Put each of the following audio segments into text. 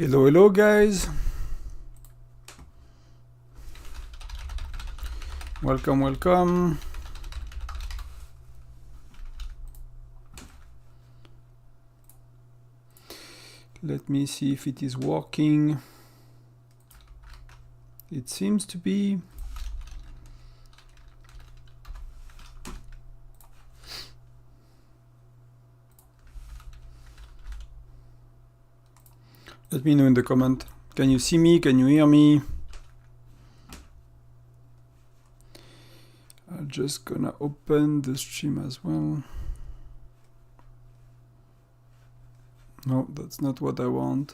Hello, hello guys. Welcome, welcome. Let me see if it is working. It seems to be. Let me know in the comment. Can you see me? Can you hear me? I'm just gonna open the stream as well. No, that's not what I want.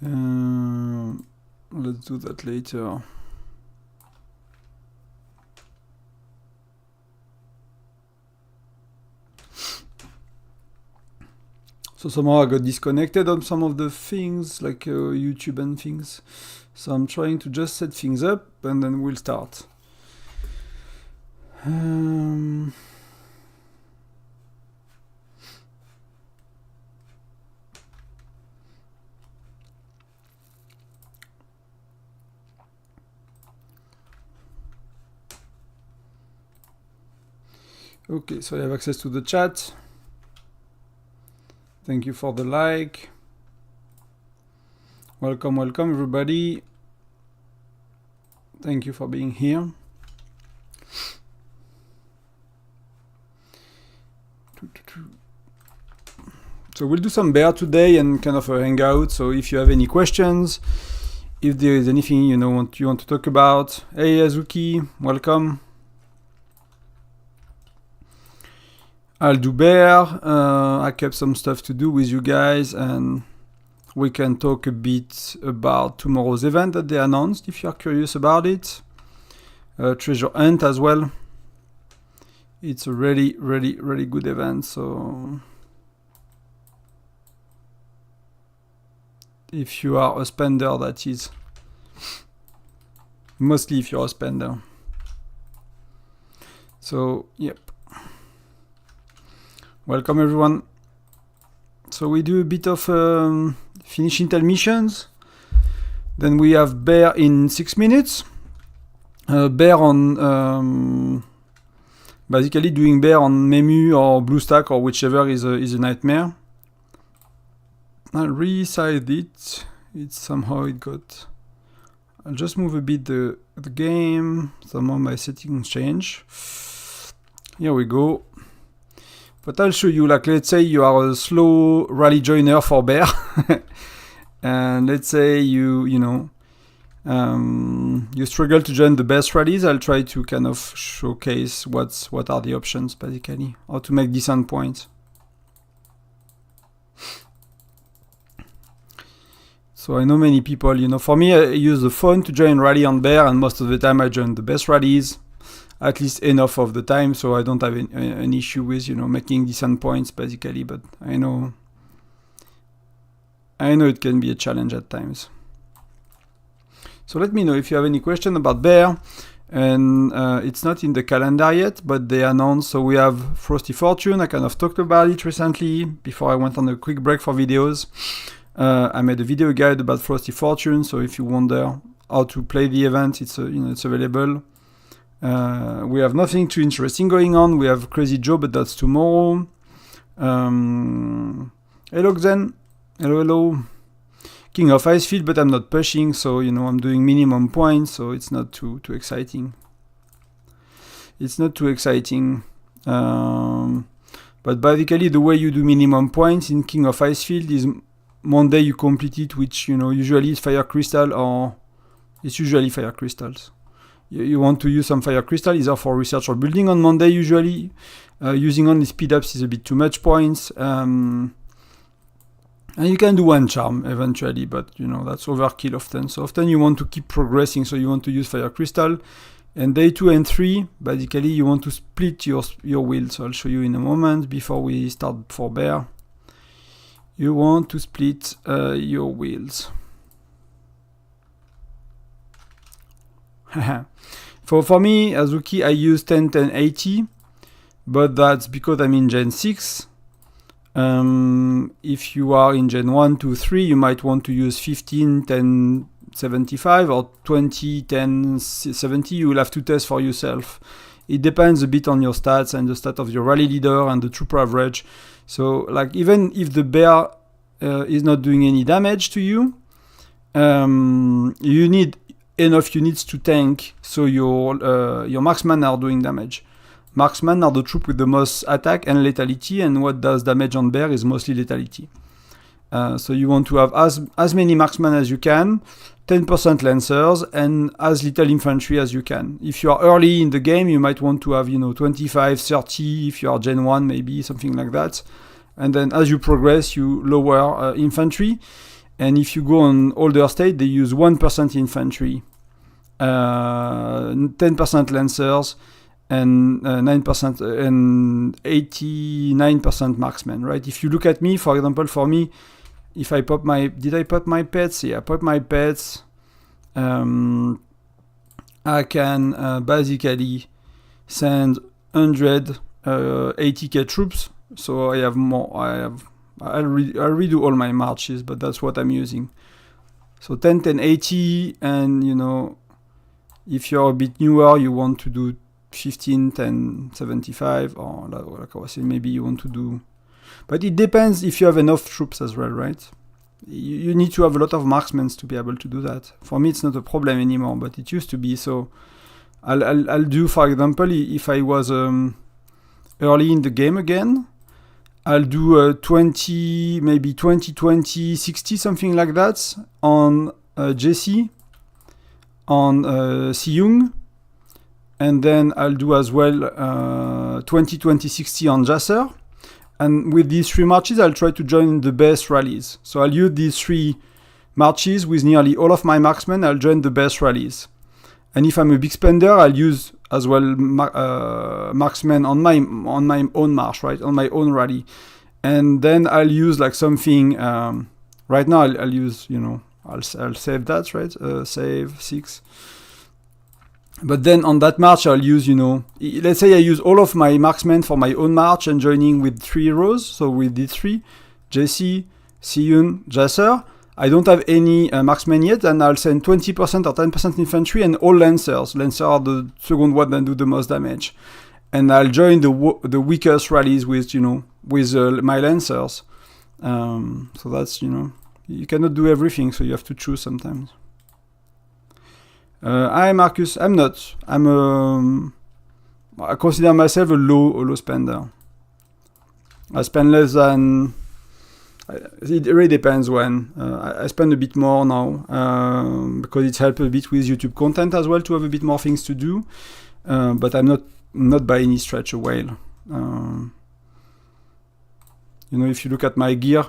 Let's do that later. So somehow I got disconnected on some of the things, like YouTube and things. So I'm trying to just set things up and then we'll start. Okay, so I have access to the chat. Thank you for the like. Welcome, welcome everybody. Thank you for being here. So we'll do some bear today and kind of a hangout. So if you have any questions, if there is anything you want to talk about. Hey Azuki, welcome. I'll do bear. I kept some stuff to do with you guys, and we can talk a bit about tomorrow's event that they announced if you are curious about it. Treasure hunt as well. It's a really, really, really good event. So if you are a spender, that is. Mostly if you're a spender. So, yep. Welcome everyone. So we do a bit of finish intel missions. Then we have bear in 6 minutes. Bear on basically doing bear on Memu or BlueStack or whichever is a nightmare. I'll resize it. Somehow it got. I'll just move a bit the game. Somehow my settings change. Here we go. But I'll show you, like, let's say you are a slow rally joiner for bear. And let's say you struggle to join the best rallies. I'll try to kind of showcase what are the options, basically, how to make decent points. So I know many people, for me, I use the phone to join rally on bear, and most of the time I join the best rallies. At least enough of the time, so I don't have an issue with making decent points, basically. But I know it can be a challenge at times. So let me know if you have any question about bear. And it's not in the calendar yet, but they announced. So we have Frosty Fortune. I kind of talked about it recently before I went on a quick break for videos. I made a video guide about Frosty Fortune. So if you wonder how to play the event, it's available. We have nothing too interesting going on. We have Crazy Joe, but that's tomorrow. Hello Xen. Hello. King of Icefield, but I'm not pushing, so I'm doing minimum points, so it's not too exciting. It's not too exciting. But basically the way you do minimum points in King of Icefield is Monday you complete it, which usually is Fire Crystal, or it's usually Fire Crystals. You want to use some Fire Crystal either for research or building on Monday usually. Using only speed ups is a bit too much points. And you can do one charm eventually, but that's overkill often. So often you want to keep progressing, so you want to use Fire Crystal. And day 2 and 3, basically you want to split your wheel. So I'll show you in a moment before we start for bear. You want to split your wheels. For me, Azuki, I use 10-10-80, but that's because I'm in Gen 6. If you are in Gen 1, 2, 3, you might want to use 15, 10, 75 or 20, 10, 70. You will have to test for yourself. It depends a bit on your stats and the stat of your rally leader and the trooper average. So like even if the bear is not doing any damage to you, you need enough units to tank, so your marksmen are doing damage. Marksmen are the troop with the most attack and lethality, and what does damage on bear is mostly lethality. So you want to have as many marksmen as you can, 10% lancers, and as little infantry as you can. If you are early in the game, you might want to have 25, 30, if you are Gen 1 maybe, something like that. And then as you progress, you lower infantry. And if you go on older state, they use 1% infantry, 10% lancers, and 9% and 89% marksmen, right? If you look at me, for example, for me, if I pop my, did I pop my pets? Yeah, I pop my pets. I can basically send 180k troops, so I have more. I'll redo all my marches, but that's what I'm using. So 10, 10, 80, and if you're a bit newer, you want to do 15, 10, 75, or like I was saying, maybe you want to do. But it depends if you have enough troops as well, right? You need to have a lot of marksmen to be able to do that. For me, it's not a problem anymore, but it used to be. So I'll do, for example, if I was early in the game again, I'll do 20, maybe 20, 20, 60, something like that on Jesse, on Siyung, and then I'll do as well 20, 20, 60 on Jasser. And with these 3 marches, I'll try to join the best rallies. So I'll use these 3 marches with nearly all of my marksmen. I'll join the best rallies. And if I'm a big spender, I'll use as well marksmen on my own march, right? On my own rally. And then I'll use like something, right now I'll use, I'll save that, right? Save 6. But then on that march, I'll use, let's say I use all of my marksmen for my own march and joining with 3 heroes. So with the 3, Jesse, Siyun, Jasser. I don't have any marksmen yet, and I'll send 20% or 10% infantry and all lancers. Lancers are the second one that do the most damage. And I'll join the weakest rallies with, with my lancers. So that's, you cannot do everything, so you have to choose sometimes. Hi Marcus, I'm not. I consider myself a low spender. I spend less than. It really depends when. I spend a bit more now because it helps a bit with YouTube content as well to have a bit more things to do. But I'm not by any stretch a whale. If you look at my gear,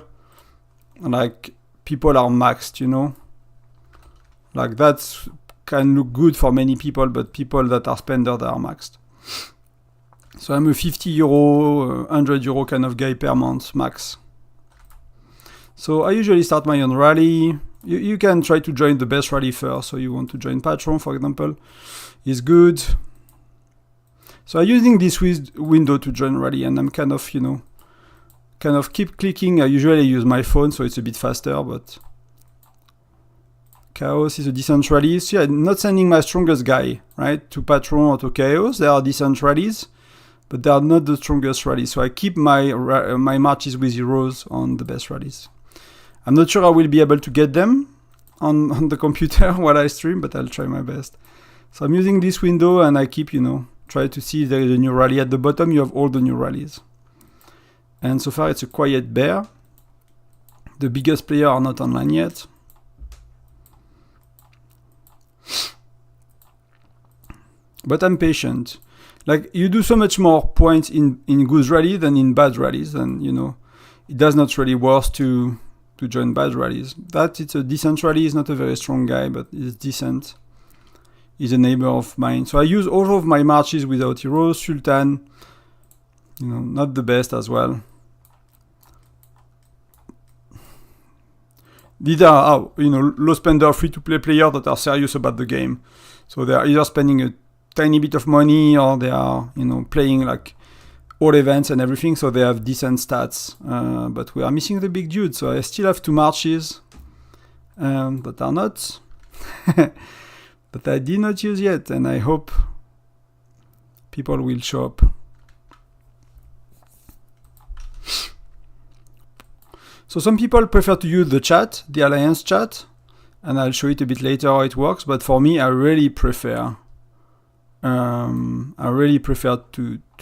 like people are maxed. Like that's. Can look good for many people, but people that are spenders are maxed. So I'm a 50 euro, 100 euro kind of guy per month max. So I usually start my own rally. You can try to join the best rally first. So you want to join Patron, for example, is good. So I'm using this window to join rally, and I'm kind of keep clicking. I usually use my phone, so it's a bit faster, but. Chaos is a decent rally. So yeah, not sending my strongest guy, right, to Patron or to Chaos. They are decent rallies, but they are not the strongest rallies. So I keep my marches with heroes on the best rallies. I'm not sure I will be able to get them on the computer while I stream, but I'll try my best. So I'm using this window, and I keep, try to see if there is a new rally. At the bottom, you have all the new rallies. And so far, it's a quiet bear. The biggest players are not online yet. But I'm patient. Like, you do so much more points in good rally than in bad rallies, and it does not really worth to join bad rallies. That it's a decent rally. He's not a very strong guy, but he's decent. He's a neighbor of mine. So I use all of my marches without heroes. Sultan, not the best as well. These are low spender free-to-play players that are serious about the game. So they are either spending a tiny bit of money, or they are playing like all events and everything, so they have decent stats. But we are missing the big dude, so I still have 2 marches that are not, that I did not use yet, and I hope people will show up. So some people prefer to use the chat, the Alliance chat, and I'll show it a bit later how it works, but for me, I really prefer to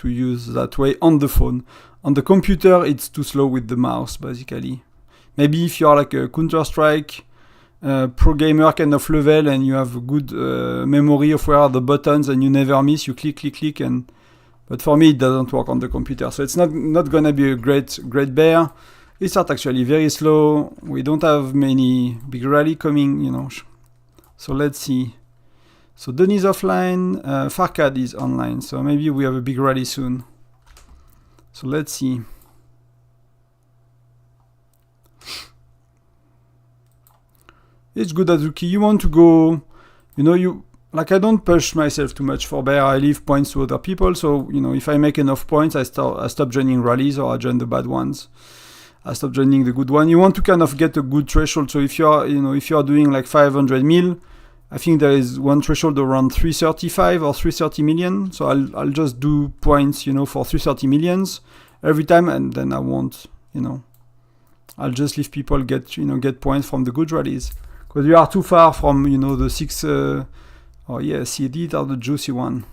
use that way on the phone. On the computer, it's too slow with the mouse, basically. Maybe if you're like a Counter-Strike pro gamer kind of level and you have a good memory of where are the buttons and you never miss, you click, but for me, it doesn't work on the computer. So it's not gonna be a great bear. It starts actually very slow. We don't have many big rally coming, you know. So let's see. So Denis offline, Farkad is online. So maybe we have a big rally soon. So let's see. It's good, Azuki. You want to go, you know, like I don't push myself too much for bear. I leave points to other people. So, you know, if I make enough points, I stop joining rallies or I join the bad ones. I stop joining the good one. You want to kind of get a good threshold. So if you're doing like 500 mil, I think there is one threshold around 335 or 330 million. So I'll just do points, you know, for 330 millions every time, and then I won't, you know, I'll just leave people get points from the good rallies, because you are too far from, you know, the 6. See, these are the juicy one,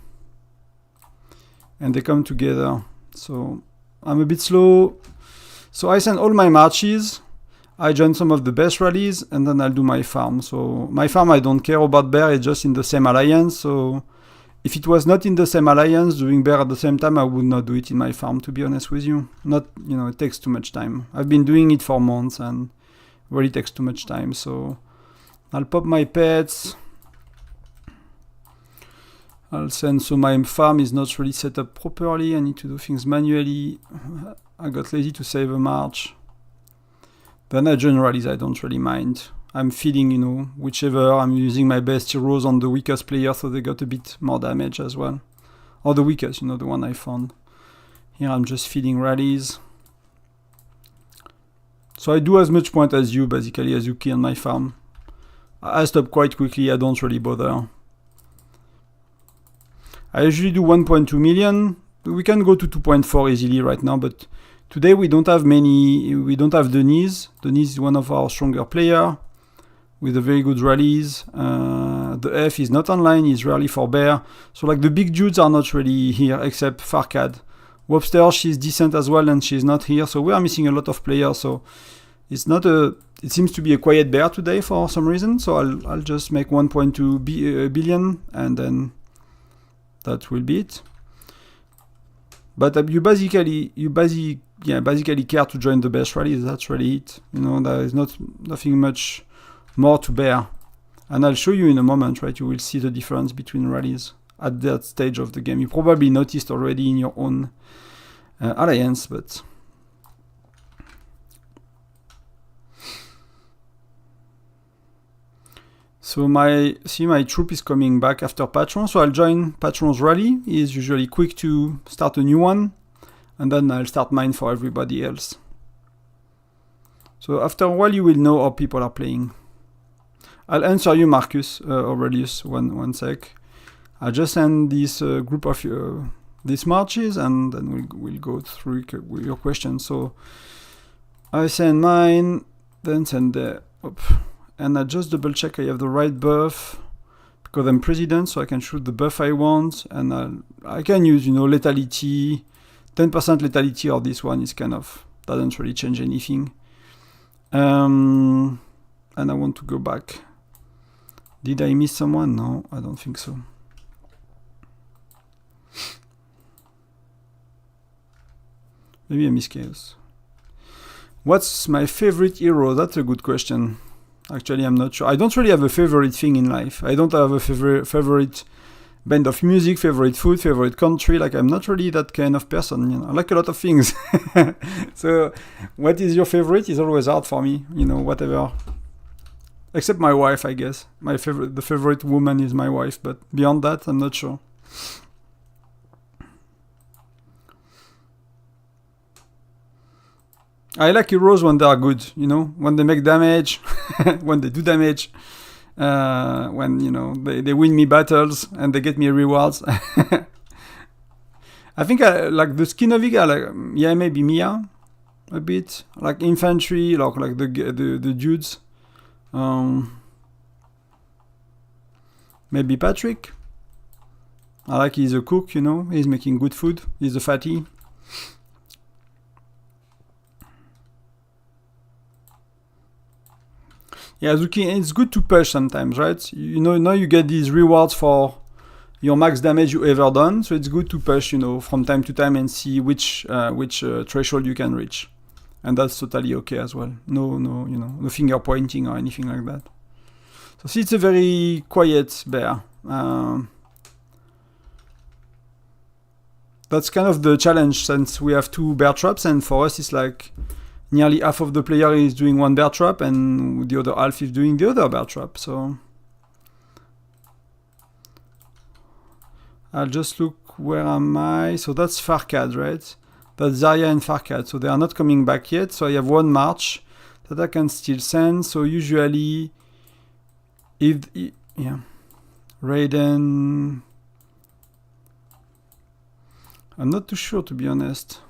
and they come together. So I'm a bit slow. So I send all my marches, I join some of the best rallies, and then I'll do my farm. So my farm, I don't care about bear, it's just in the same alliance. So if it was not in the same alliance, doing bear at the same time, I would not do it in my farm, to be honest with you. Not, you know, it takes too much time. I've been doing it for months and really takes too much time. So I'll pop my pets. I'll send, so my farm is not really set up properly. I need to do things manually. I got lazy to save a march. Then I generalize, I don't really mind. I'm feeding, you know, whichever. I'm using my best heroes on the weakest player, so they got a bit more damage as well. Or the weakest, you know, the one I found. Here I'm just feeding rallies. So I do as much point as you, basically, as you can on my farm. I stop quite quickly, I don't really bother. I usually do 1.2 million. We can go to 2.4 easily right now, but today we don't have many. We don't have Denis. Denis is one of our stronger player with a very good rallies. The F is not online, he's rarely for bear. So like the big dudes are not really here except Farkad. Webster, she's decent as well and she's not here. So we are missing a lot of players. So it's not it seems to be a quiet bear today for some reason. So I'll just make 1.2 billion and then that will be it. But you basically care to join the best rallies. That's really it. You know, there is nothing much more to bear. And I'll show you in a moment, right? You will see the difference between rallies at that stage of the game. You probably noticed already in your own alliance, but so my troop is coming back after Patron, so I'll join Patron's rally. He is usually quick to start a new one, and then I'll start mine for everybody else. So after a while you will know how people are playing. I'll answer you, Marcus Aurelius, one sec. I'll just send this group of these marches, and then we'll go through your questions. So I send mine, then send the and I just double check I have the right buff because I'm president, so I can shoot the buff I want, and I can use, you know, lethality, 10% lethality, or this one is kind of doesn't really change anything. And I want to go back. Did I miss someone? No, I don't think so. Maybe I missed Chaos. What's my favorite hero? That's a good question. Actually, I'm not sure. I don't really have a favorite thing in life. I don't have a favorite band of music, favorite food, favorite country. Like, I'm not really that kind of person. You know, I like a lot of things. So, what is your favorite is always hard for me. You know, whatever. Except my wife, I guess. The favorite woman is my wife, but beyond that, I'm not sure. I like heroes when they are good, you know, when they make damage, when they do damage, when, you know, they win me battles and they get me rewards. I think I like the skin of Iga, like, yeah, maybe Mia a bit, like infantry, like the dudes. Maybe Patrick. I like he's a cook, you know, he's making good food, he's a fatty. Yeah, Zuki, it's good to push sometimes, right? You know, now you get these rewards for your max damage you ever done, so it's good to push, you know, from time to time and see which threshold you can reach, and that's totally okay as well. No, you know, no finger pointing or anything like that. So see, it's a very quiet bear. That's kind of the challenge since we have 2 bear traps, and for us it's like nearly half of the player is doing 1 bear trap and the other half is doing the other bear trap. So I'll just look, where am I? So that's Farkad, right? That's Zarya and Farkad. So they are not coming back yet. So I have 1 march that I can still send. So usually, yeah, Raiden. I'm not too sure, to be honest.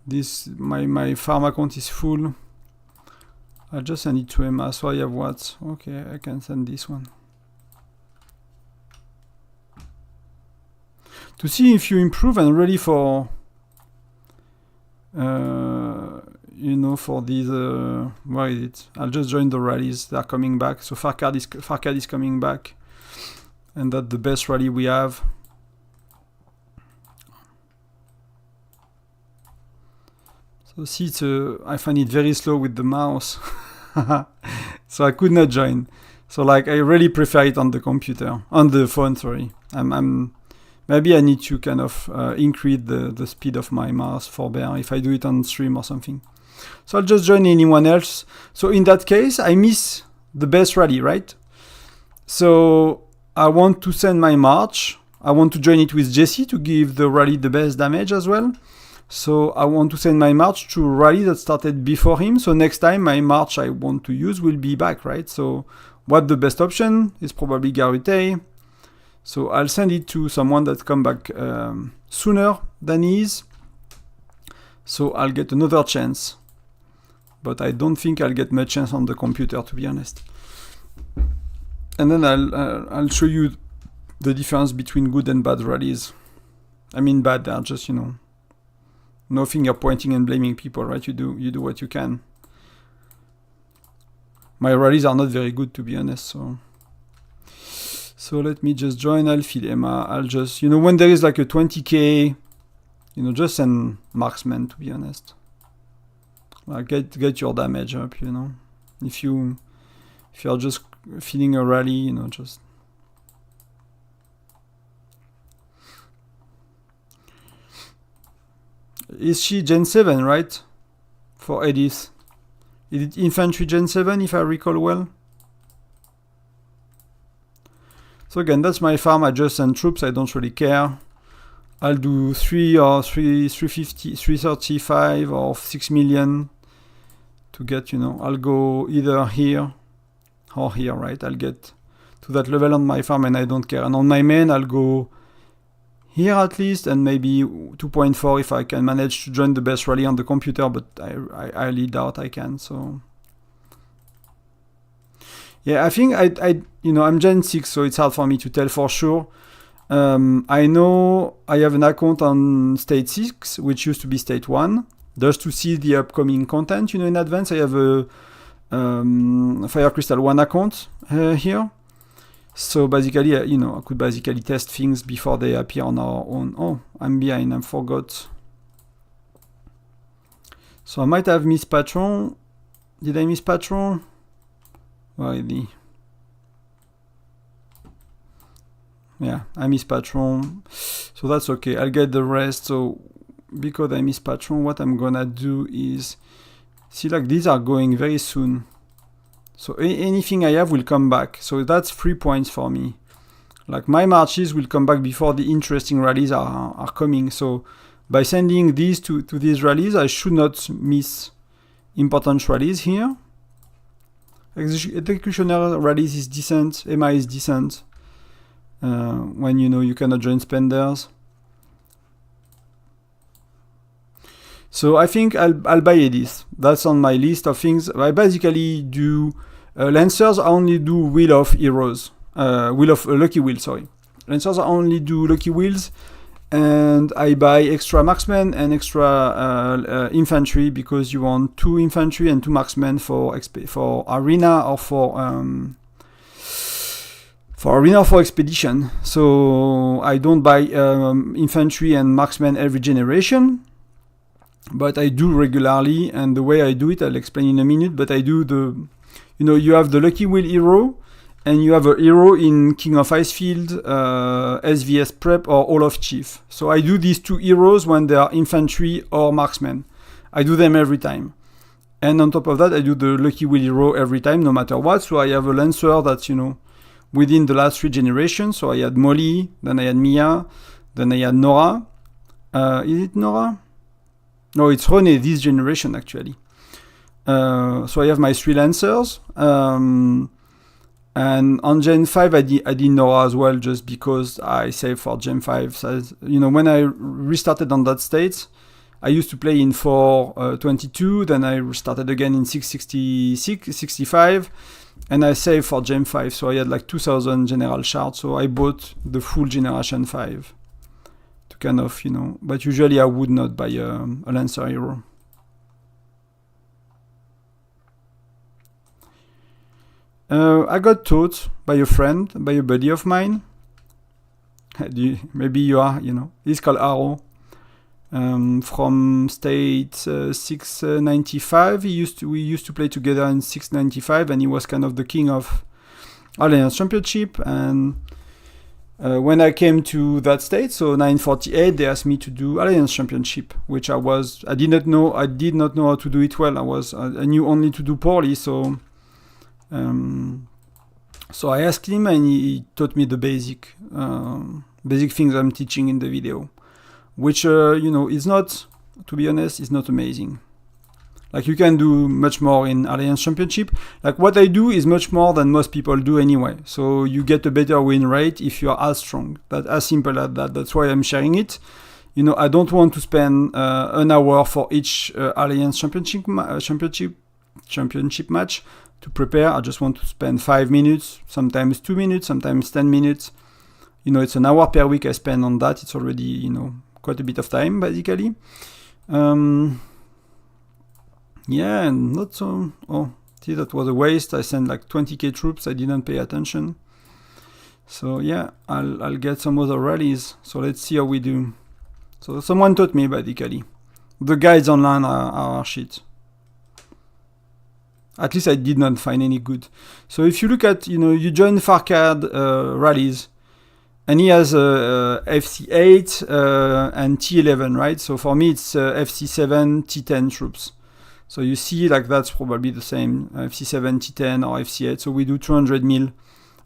This my farm account is full. I'll just send it to Emma. So I have what? Okay, I can send this one. To see if you improve and ready for, you know, for these. Where is it? I'll just join the rallies. They are coming back. So Farkad is coming back, and that's the best rally we have. So see, I find it very slow with the mouse, so I could not join. So like, I really prefer it on the computer, on the phone. Sorry, maybe I need to kind of increase the speed of my mouse for bear if I do it on stream or something. So I'll just join anyone else. So in that case, I miss the best rally, right? So I want to send my march. I want to join it with Jesse to give the rally the best damage as well. So I want to send my march to a rally that started before him. So next time my march I want to use will be back, right? So what the best option is probably Garute. So I'll send it to someone that come back sooner than he is. So I'll get another chance. But I don't think I'll get much chance on the computer, to be honest. And then I'll show you the difference between good and bad rallies. I mean bad, they're just, you know, no finger pointing and blaming people, right? You do what you can. My rallies are not very good, to be honest, so let me just join. I'll feed Emma. I'll just, you know, when there is like a 20k, you know, just send marksman, to be honest. Like get your damage up, you know. If you're just feeding a rally, you know, just. Is she Gen 7, right? For Edith. Is it infantry Gen 7, if I recall well? So again, that's my farm. I just send troops. I don't really care. I'll do 335 or 6 million to get, you know, I'll go either here or here, right? I'll get to that level on my farm and I don't care. And on my main, I'll go here at least, and maybe 2.4 if I can manage to join the best rally on the computer, but I highly doubt I can. So yeah, I think I you know, I'm Gen 6, so it's hard for me to tell for sure. I know I have an account on State 6, which used to be State 1, just to see the upcoming content, you know, in advance. I have a Fire Crystal 1 account here. So basically, you know, I could basically test things before they appear on our own. Oh, I'm behind, I forgot. So I might have missed Patron. Did I miss Patron? Where is he? Yeah, I miss Patron. So that's okay, I'll get the rest. So because I miss Patron, what I'm gonna do is, see, like these are going very soon. So anything I have will come back. So that's 3 points for me. Like my marches will come back before the interesting rallies are coming. So by sending these to these rallies, I should not miss important rallies here. Executioner rallies is decent, EMA is decent, when you know you cannot join spenders. So I think I'll buy this. That's on my list of things. I basically do Lancers. I only do Wheel of Heroes, Wheel of Lucky Wheel. Sorry, Lancers. I only do Lucky Wheels, and I buy extra marksmen and extra infantry because you want 2 infantry and 2 marksmen for arena or for arena or for expedition. So I don't buy infantry and marksmen every generation. But I do regularly, and the way I do it, I'll explain in a minute, but I do you have the Lucky Wheel hero, and you have a hero in King of Icefield, SVS Prep, or Olaf Chief. So I do these 2 heroes when they are infantry or marksmen. I do them every time. And on top of that, I do the Lucky Wheel hero every time, no matter what. So I have a Lancer that's, within the last 3 generations. So I had Molly, then I had Mia, then I had Nora. Is it Nora? No, it's René this generation actually. So I have my 3 Lancers. And on Gen 5 I did Nora as well, just because I saved for Gen 5. So, when I restarted on that state, I used to play in 4.22, then I restarted again in 6.65, and I saved for Gen 5. So I had like 2000 general shards, so I bought the full Generation 5. Kind of, but usually I would not buy a Lancer hero. I got taught by a friend, by a buddy of mine. Maybe you are, he's called Arrow. From state 695. We used to play together in 695, and he was kind of the king of Alliance Championship. And when I came to that state, so 948, they asked me to do Alliance Championship, which I did not know how to do it well. I knew only to do poorly, so I asked him, and he taught me the basic things I'm teaching in the video, which is not, to be honest, is not amazing. Like, you can do much more in Alliance Championship. Like, what I do is much more than most people do anyway. So you get a better win rate if you are as strong. That's as simple as that. That's why I'm sharing it. I don't want to spend an hour for each Alliance Championship match to prepare. I just want to spend 5 minutes, sometimes 2 minutes, sometimes 10 minutes. It's an hour per week I spend on that. It's already, quite a bit of time, basically. Yeah, and not so... Oh, see, that was a waste. I sent like 20k troops. I didn't pay attention. So yeah, I'll get some other rallies. So let's see how we do. So someone taught me, basically. The guides online are shit. At least I did not find any good. So if you look at, you join Farcad rallies, and he has FC8 and T11, right? So for me, it's FC7, T10 troops. So you see, like, that's probably the same, FC7, T10, or FC8. So we do 200 mil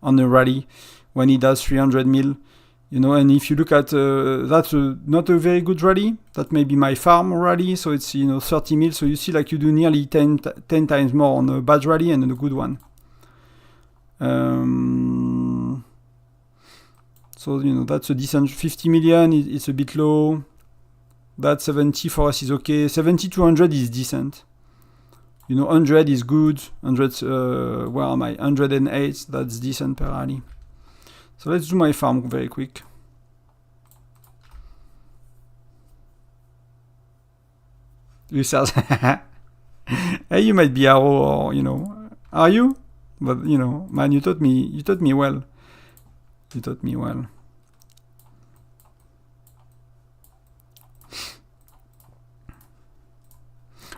on a rally when he does 300 mil. And if you look at, that's not a very good rally. That may be my farm rally. So it's, 30 mil. So you see, like, you do nearly 10 times more on a bad rally and a good one. So, that's a decent 50 million. It's a bit low. That 70 for us is okay. 70 to 100 is decent. 100 is good. 100, where am I? 108, that's decent per rally. So let's do my farm very quick. Users. Hey, you might be Arrow, or, are you? But, man, you taught me well. You taught me well.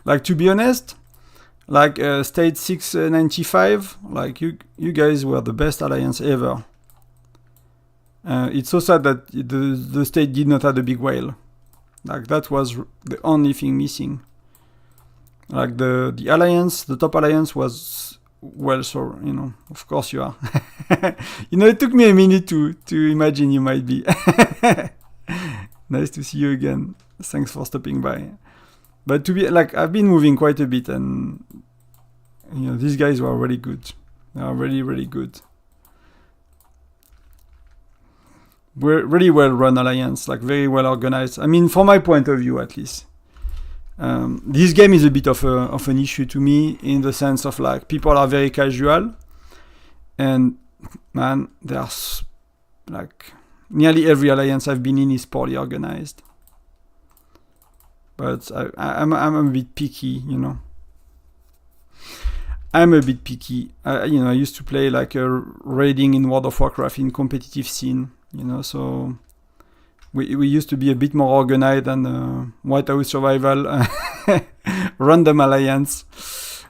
Like, to be honest, like state 695, like you guys were the best alliance ever. It's so sad that the state did not have a big whale. Like, that was the only thing missing. Like the alliance, the top alliance was well, so of course you are. It took me a minute to imagine you might be. Nice to see you again. Thanks for stopping by. But to be like, I've been moving quite a bit, and you know, these guys were really good. They are really, really good. We're really well run alliance, like very well organized. I mean, from my point of view, at least. This game is a bit of an issue to me, in the sense of like people are very casual, and man, there's like nearly every alliance I've been in is poorly organized. But I'm a bit picky, you know. I'm a bit picky. You know, I used to play like a raiding in World of Warcraft in competitive scene, you know, so we used to be a bit more organized than Whiteout Survival, random alliance,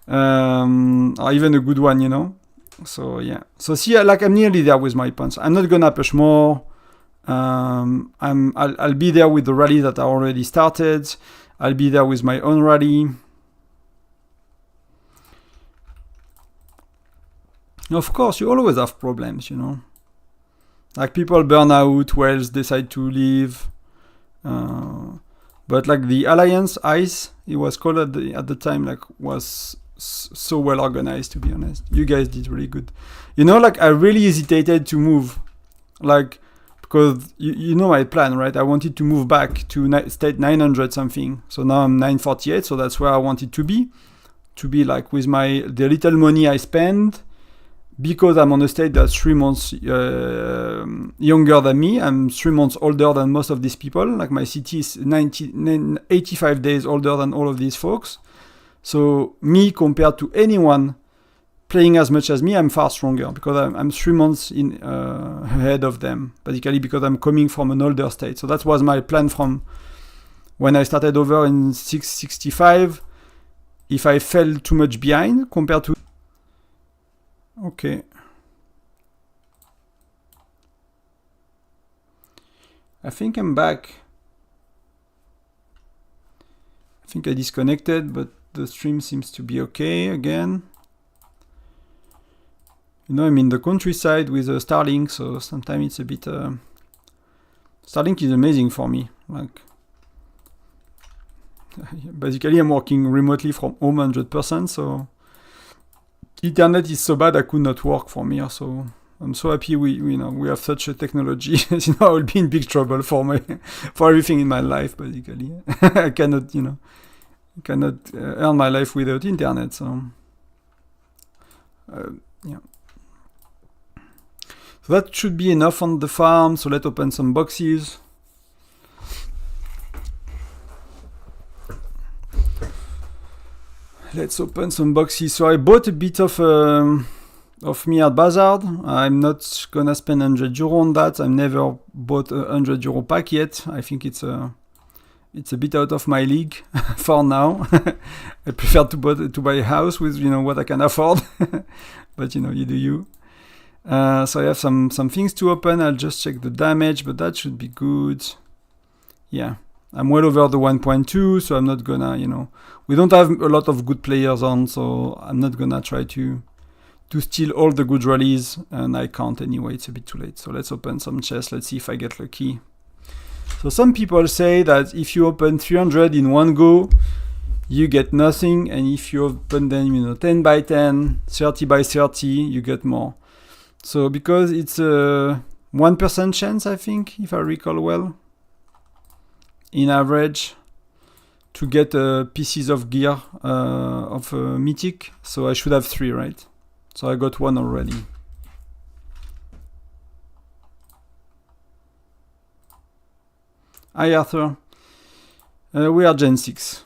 or even a good one, you know. So yeah. So see, like I'm nearly there with my punts. I'm not gonna push more. I'll be there with the rally that I already started. I'll be there with my own rally. Of course, you always have problems, you know. Like people burn out, whales decide to leave. But like the Alliance Ice, it was called at the time, like was so well organized, to be honest. You guys did really good. You know, like I really hesitated to move. Like, because you know my plan, right? I wanted to move back to state 900 something. So now I'm 948, so that's where I wanted to be. To be like with the little money I spend. Because I'm on a state that's 3 months younger than me, I'm 3 months older than most of these people. Like my city is 85 days older than all of these folks. So me compared to anyone playing as much as me, I'm far stronger because I'm 3 months ahead of them. Basically because I'm coming from an older state. So that was my plan from when I started over in 665. If I fell too much behind compared to... Okay. I think I'm back. I think I disconnected, but the stream seems to be okay again. You know, I'm in the countryside with a Starlink, so sometimes it's a bit... Starlink is amazing for me. Like, basically, I'm working remotely from home 100%, so... Internet is so bad I could not work from here, so I'm so happy we have such a technology. You know, I will be in big trouble for everything in my life, basically. I cannot earn my life without internet, so yeah. So that should be enough on the farm. So let's open some boxes. Let's open some boxes. So I bought a bit of me at Bazard. I'm not gonna spend 100 euro on that. I've never bought a 100 euro pack yet. I think it's a bit out of my league for now. I prefer to buy a house with what I can afford. But you do you. So I have some things to open. I'll just check the damage, but that should be good. Yeah. I'm well over the 1.2, so I'm not gonna, we don't have a lot of good players on, so I'm not gonna try to steal all the good rallies, and I can't anyway, it's a bit too late. So let's open some chests, let's see if I get lucky. So some people say that if you open 300 in one go, you get nothing, and if you open them, 10 by 10, 30 by 30, you get more. So because it's a 1% chance, I think, if I recall well, in average, to get pieces of gear of Mythic. So I should have 3, right? So I got 1 already. Hi Arthur. We are Gen 6.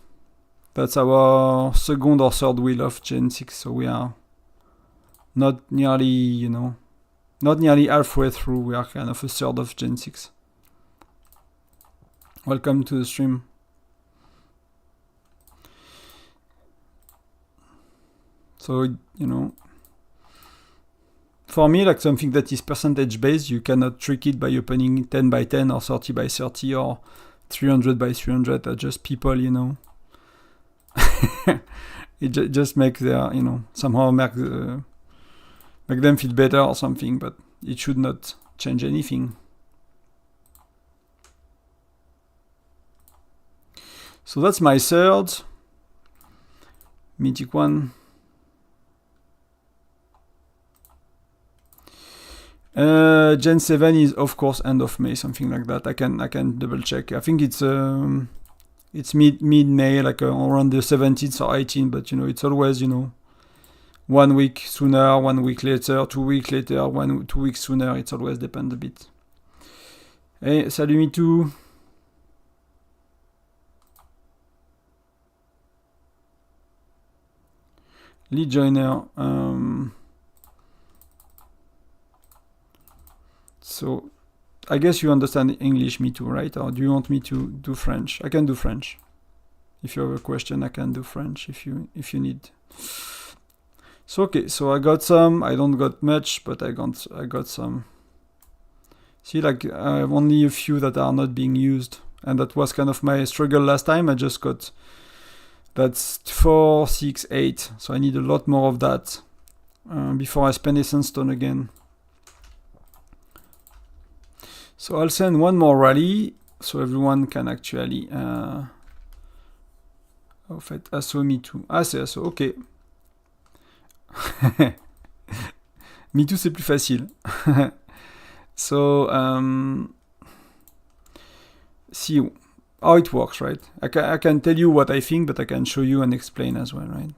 That's our second or third wheel of Gen 6. So we are not nearly, not nearly halfway through. We are kind of a third of Gen 6. Welcome to the stream. So, for me, like something that is percentage based, you cannot trick it by opening 10 by 10 or 30 by 30 or 300 by 300. That's just people, It just makes their, somehow make them feel better or something, but it should not change anything. So that's my third. Mythic 1. Gen 7 is of course end of May, something like that. I can double check. I think it's mid May, like around the 17th or 18th, but you know, it's always, you know, 1 week sooner, 1 week later, 2 weeks later, 2 weeks sooner. It always depends a bit. Hey, salut me too. Lead joiner. So I guess you understand English, me too, right? Or do you want me to do French? I can do French. If you have a question, I can do French if you need. So okay, so I got some. I don't got much, but I got some. See, like I have only a few that are not being used, and that was kind of my struggle last time. I just got that's 4, 6, 8. So I need a lot more of that before I spend Essence Stone again. So I'll send one more rally so everyone can actually. En fait, asso me too. Ah, c'est asso, ok. Me too, c'est plus facile. So, see how it works, right? I can tell you what I think, but I can show you and explain as well, right?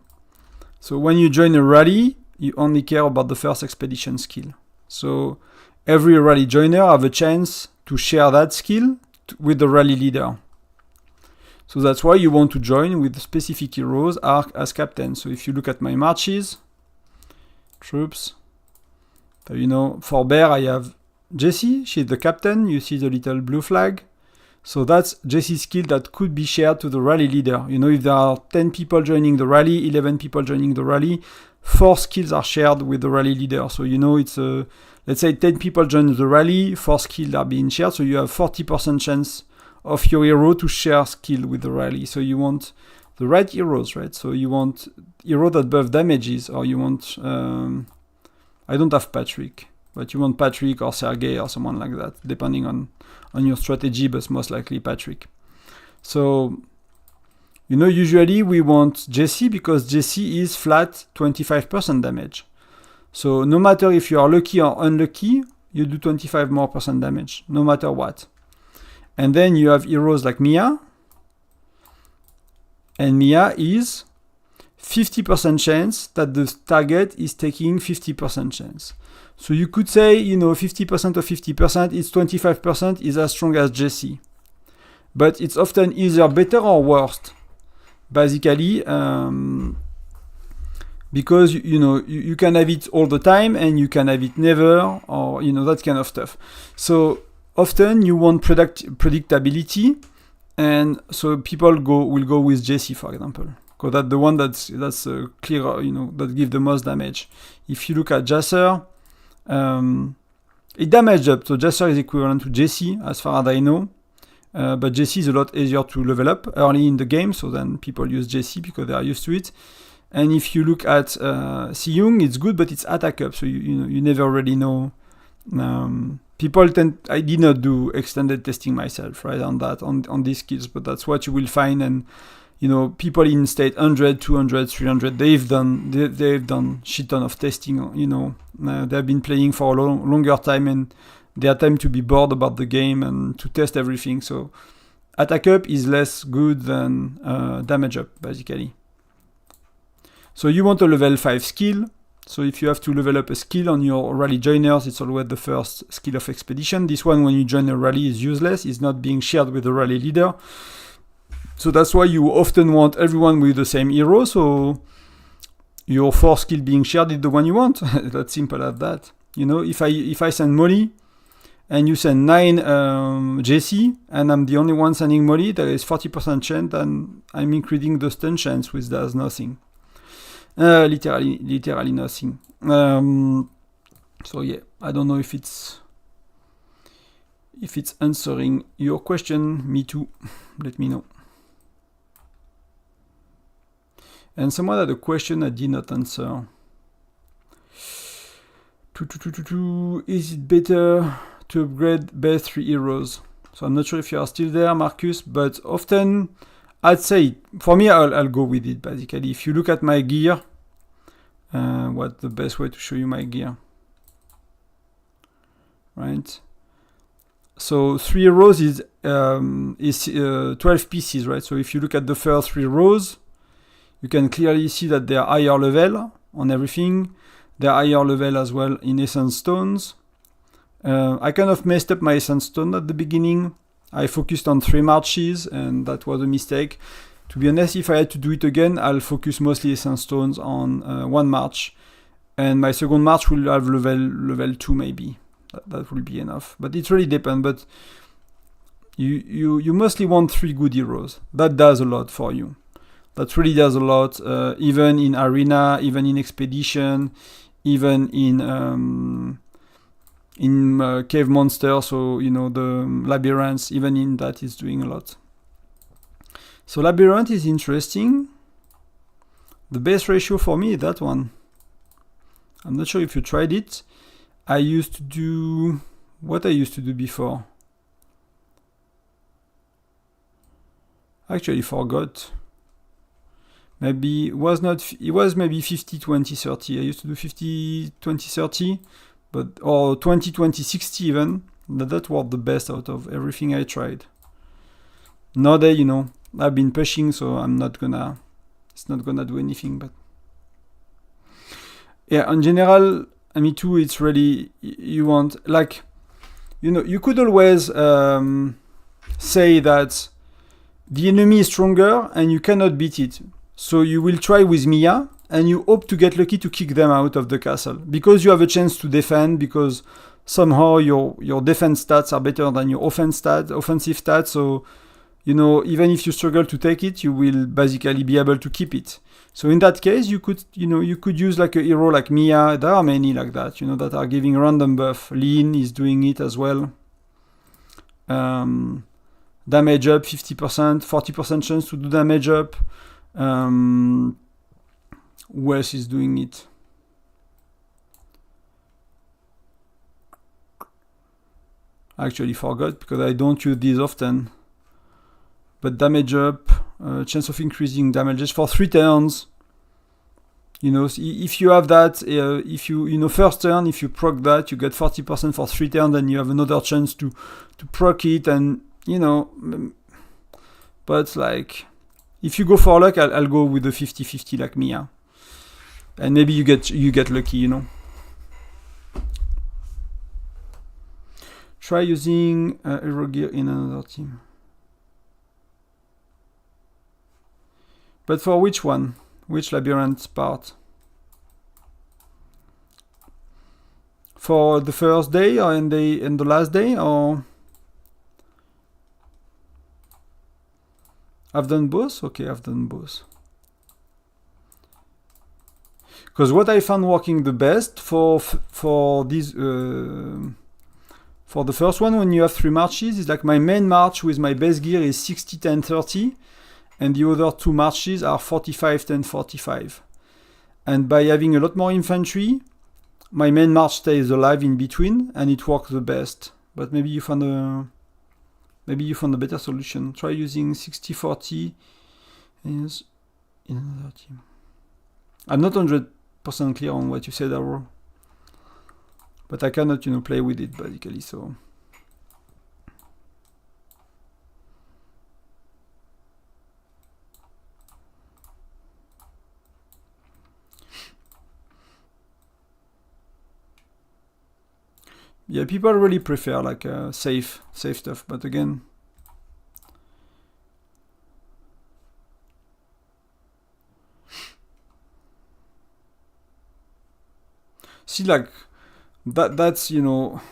So when you join a rally, you only care about the first expedition skill. So every rally joiner have a chance to share that skill with the rally leader. So that's why you want to join with specific heroes as captain. So if you look at my marches, troops, so you know, for Bear I have Jessie, she's the captain. You see the little blue flag. So that's Jessie's skill that could be shared to the rally leader. You know, if there are 10 people joining the rally, 11 people joining the rally, 4 skills are shared with the rally leader. So you know, it's a, let's say 10 people join the rally, 4 skills are being shared. So you have 40% chance of your hero to share skill with the rally. So you want the right heroes, right? So you want hero that buff damages, or you want, I don't have Patrick, but you want Patrick or Sergey or someone like that, depending on your strategy, but most likely Patrick. So, you know, usually we want Jessie because Jessie is flat 25% damage. So no matter if you are lucky or unlucky, you do 25% more damage, no matter what. And then you have heroes like Mia. And Mia is 50% chance that the target is taking 50% chance. So you could say, you know, 50% of 50% is 25% is as strong as Jessie. But it's often either better or worse, basically, because, you know, you can have it all the time and you can have it never, or, you know, that kind of stuff. So often you want predictability, and so people will go with Jessie, for example, because that's the one that's clear, you know, that gives the most damage. If you look at Jasser, it damage up, so Jasser is equivalent to Jessie as far as I know, but Jessie is a lot easier to level up early in the game, so then people use Jessie because they are used to it. And if you look at Siyung, it's good, but it's attack up, so you never really know. People tend, I did not do extended testing myself, right, on that, on these skills, but that's what you will find. And you know, people in state 100, 200, 300, they've done shit ton of testing. You know, they've been playing for a longer time, and they have time to be bored about the game and to test everything. So attack up is less good than damage up, basically. So you want a level 5 skill. So if you have to level up a skill on your rally joiners, it's always the first skill of expedition. This one, when you join a rally, is useless. It's not being shared with the rally leader. So that's why you often want everyone with the same hero. So your 4 skill being shared is the one you want. That's simple as that. You know, if I send Molly and you send 9 Jessie and I'm the only one sending Molly, there is 40% chance and I'm increasing the stun chance, which does nothing. Literally nothing. So yeah, I don't know if it's answering your question. Me too. Let me know. And someone had a question I did not answer. Is it better to upgrade best 3 heroes? So I'm not sure if you are still there, Marcus, but often I'd say, for me, I'll go with it, basically. If you look at my gear, what's the best way to show you my gear? Right? So 3 rows is 12 pieces, right? So if you look at the first 3 rows, you can clearly see that they are higher level on everything. They're higher level as well in essence stones. I kind of messed up my essence stone at the beginning. I focused on 3 marches, and that was a mistake. To be honest, if I had to do it again, I'll focus mostly essence stones on 1 march. And my second march will have level 2 maybe. That will be enough. But it really depends. But you mostly want 3 good heroes. That does a lot for you. That really does a lot, even in arena, even in expedition, even in cave monster, so the labyrinths, even in that is doing a lot. So labyrinth is interesting. The base ratio for me is that one. I'm not sure if you tried it. I used to do what I used to do before. I actually forgot. Maybe it was maybe 50 20 30. I used to do 50 20 30. Or 20, 20, 60 even. That was the best out of everything I tried. Nowadays, I've been pushing, so it's not gonna do anything. But yeah, in general, me too, it's really, you want, like, you could always say that the enemy is stronger and you cannot beat it. So you will try with Mia, and you hope to get lucky to kick them out of the castle, because you have a chance to defend, because somehow your defense stats are better than your offensive stats. So, even if you struggle to take it, you will basically be able to keep it. So in that case, you could use like a hero like Mia. There are many like that, that are giving random buff. Lean is doing it as well. Damage up 50%, 40% chance to do damage up. WOS is doing it. I actually forgot because I don't use these often. But damage up, chance of increasing damages for 3 turns. If you have that, if you first turn, if you proc that, you get 40% for 3 turns, and you have another chance to proc it, and but like, if you go for luck, I'll go with the 50-50 like Mia. And maybe you get lucky, Try using hero gear in another team. But for which one? Which labyrinth part? For the first day or in the last day, or? I've done both? Okay, I've done both. Because what I found working the best for these for the first one, when you have 3 marches, is like my main march with my base gear is 60, 10, 30, and the other 2 marches are 45, 10, 45. And by having a lot more infantry, my main march stays alive in between, and it works the best. But maybe you found a better solution. Try using 60, 40 in another team. I'm not 100% clear on what you said, Arrow. But I cannot, play with it, basically, so. Yeah, people really prefer, like, safe stuff, but again. See, like, that's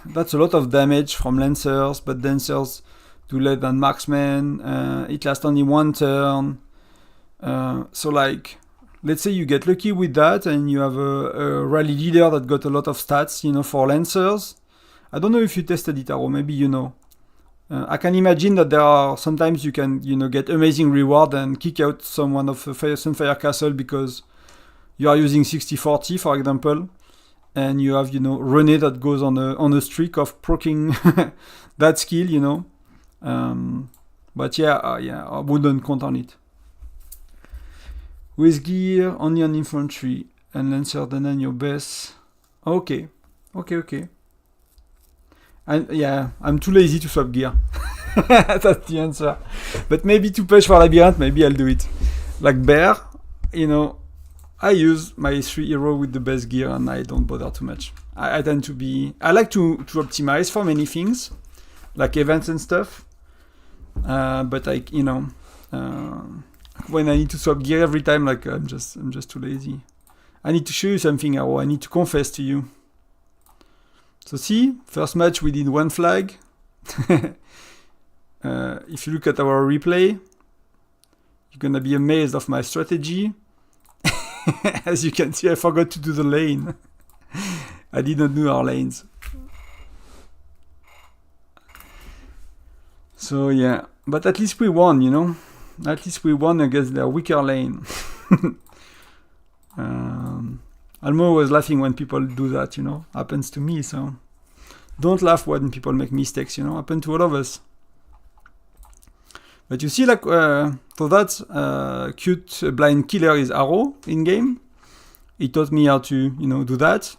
that's a lot of damage from lancers, but lancers do less than marksmen. It lasts only 1 turn. So like, let's say you get lucky with that, and you have a rally leader that got a lot of stats, for lancers. I don't know if you tested it, Arrow. Maybe I can imagine that there are sometimes you can get amazing reward and kick out someone of Sunfire Castle because you are using 60-40, for example. And you have, René that goes on a streak of proccing that skill, But yeah, I wouldn't count on it. With gear, only on infantry, and lancer then your base. Okay. And yeah, I'm too lazy to swap gear. That's the answer. But maybe to push for labyrinth, maybe I'll do it. Like bear, you know, I use my 3 hero with the best gear and I don't bother too much. I tend to be... I like to optimize for many things, like events and stuff. But like, you know, when I need to swap gear every time, like I'm just too lazy. I need to show you something, Arrow. I need to confess to you. So see, first match we did 1 flag. If you look at our replay, you're gonna be amazed of my strategy. As you can see, I forgot to do the lane. I didn't do our lanes. So yeah, but at least we won, you know. At least we won against their weaker lane. Almo was laughing when people do that, you know. Happens to me, so don't laugh when people make mistakes, you know. Happen to all of us. But you see, like, so that cute blind killer is Arrow in game. He taught me how to, you know, do that.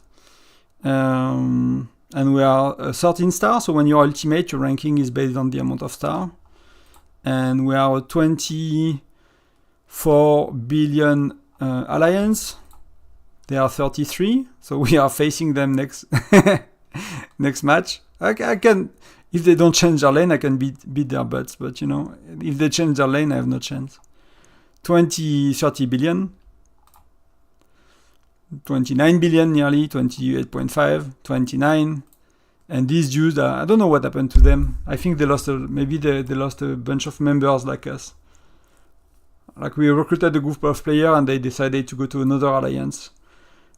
And we are 13 stars, so when you're ultimate, your ranking is based on the amount of star. And we are a 24 billion alliance. They are 33, so we are facing them next next match. I can, if they don't change their lane, I can beat their butts. But you know, if they change their lane, I have no chance. 30 billion. 29 billion nearly, 28.5, 29. And these Jews, I don't know what happened to them. I think they lost, maybe they lost a bunch of members like us. Like we recruited a group of players and they decided to go to another alliance.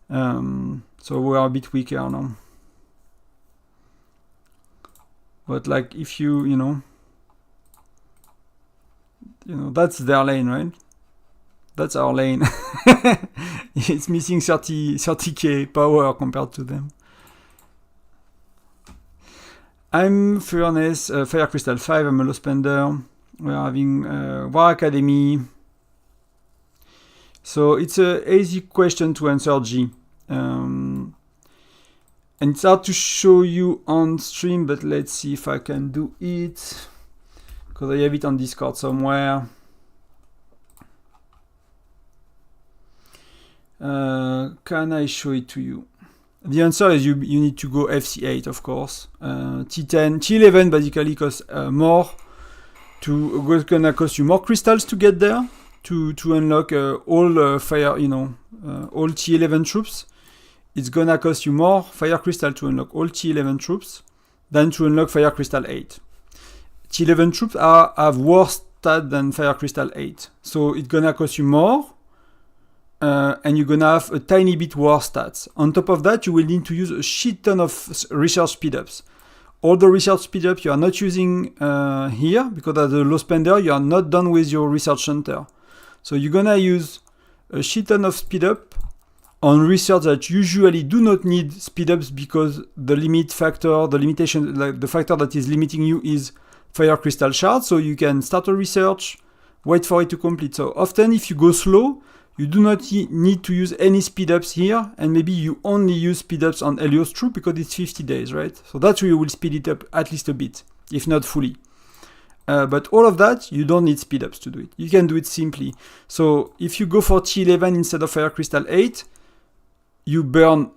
So we are a bit weaker now. But like if you know, that's their lane, right? That's our lane. It's missing 30k power compared to them. I'm Furnace, Fire Crystal 5, I'm a low spender. We're having War Academy. So it's an easy question to answer, G. And it's hard to show you on stream, but let's see if I can do it. Because I have it on Discord somewhere. Can I show it to you? The answer is you need to go FC8, of course. T10, T11 basically costs more. It's gonna cost you more crystals to get there. To unlock all fire, all T11 troops. It's gonna cost you more fire crystal to unlock all T11 troops than to unlock fire crystal 8. T11 troops have worse stat than fire crystal 8. So it's gonna cost you more. And you're gonna have a tiny bit worse stats. On top of that, you will need to use a shit ton of research speedups. All the research speedups you are not using here, because as a low spender, you are not done with your research center. So you're gonna use a shit ton of speedup on research that usually do not need speedups because the limitation, like the factor that is limiting you is fire crystal shard. So you can start a research, wait for it to complete. So often if you go slow, you do not need to use any speedups here, and maybe you only use speedups on Helios Troop because it's 50 days, right? So that's where you will speed it up at least a bit, if not fully. But all of that, you don't need speedups to do it. You can do it simply. So if you go for T11 instead of Fire Crystal 8, you burn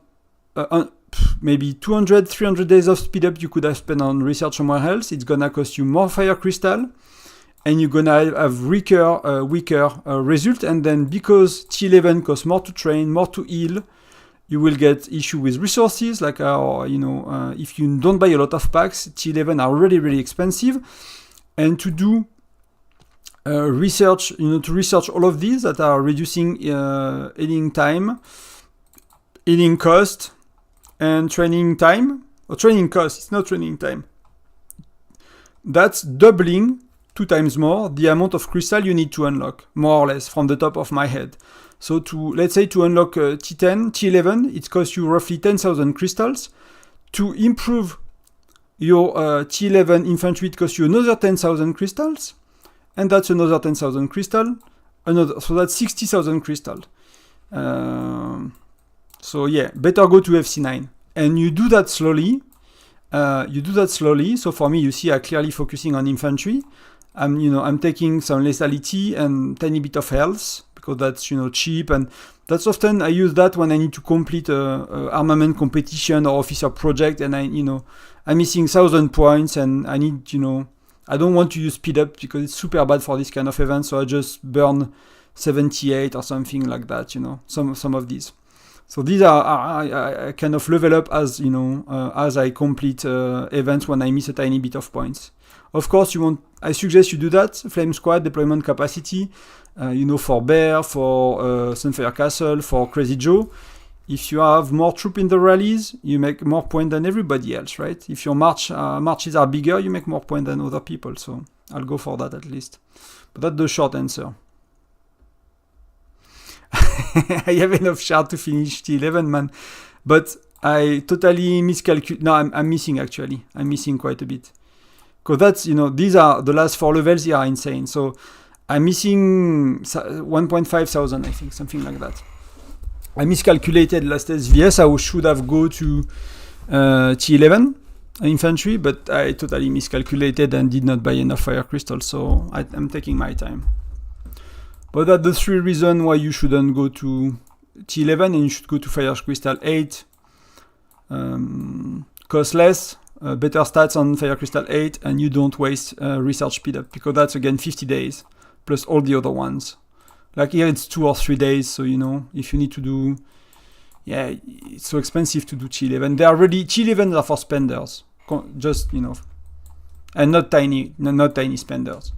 maybe 200, 300 days of speedup you could have spent on research somewhere else. It's gonna cost you more Fire Crystal. And you're gonna have weaker result, and then because T11 costs more to train, more to heal, you will get issue with resources. Like if you don't buy a lot of packs, T11 are really, really expensive. And to do research, to research all of these that are reducing healing time, healing cost, and training time or training cost. It's not training time. That's doubling. 2 times more the amount of crystal you need to unlock, more or less, from the top of my head. So let's say to unlock T10, T11, it costs you roughly 10,000 crystals. To improve your T11 infantry, it costs you another 10,000 crystals. and that's another 10,000 crystal, so that's 60,000 crystal. So yeah, better go to FC9, and you do that slowly. So for me, you see, I'm clearly focusing on infantry. I'm taking some lethality and tiny bit of health because that's cheap, and that's often I use that when I need to complete a armament competition or officer project, and I'm missing 1,000 points, and I need I don't want to use speed up because it's super bad for this kind of event, so I just burn 78 or something like that. Some of these. So these are I kind of level up as as I complete events when I miss a tiny bit of points. Of course, I suggest you do that. Flame Squad, deployment capacity, for Bear, for Sunfire Castle, for Crazy Joe. If you have more troops in the rallies, you make more points than everybody else, right? If your marches are bigger, you make more points than other people. So I'll go for that at least. But that's the short answer. I have enough shard to finish T11, man. But I totally miscalculate. No, I'm missing actually. I'm missing quite a bit. Because that's, these are the last 4 levels here are insane. So I'm missing 1,500, I think, something like that. I miscalculated last SVS. I should have go to T11 infantry, but I totally miscalculated and did not buy enough fire crystals. So I'm taking my time. But that's the 3 reasons why you shouldn't go to T11 and you should go to fire crystal 8. Cost less. Better stats on Fire Crystal 8, and you don't waste research speed up, because that's again 50 days plus all the other ones. Like here it's 2 or 3 days, so if you need to do, it's so expensive to do T11. They are really, T11 are for spenders, just and not tiny spenders.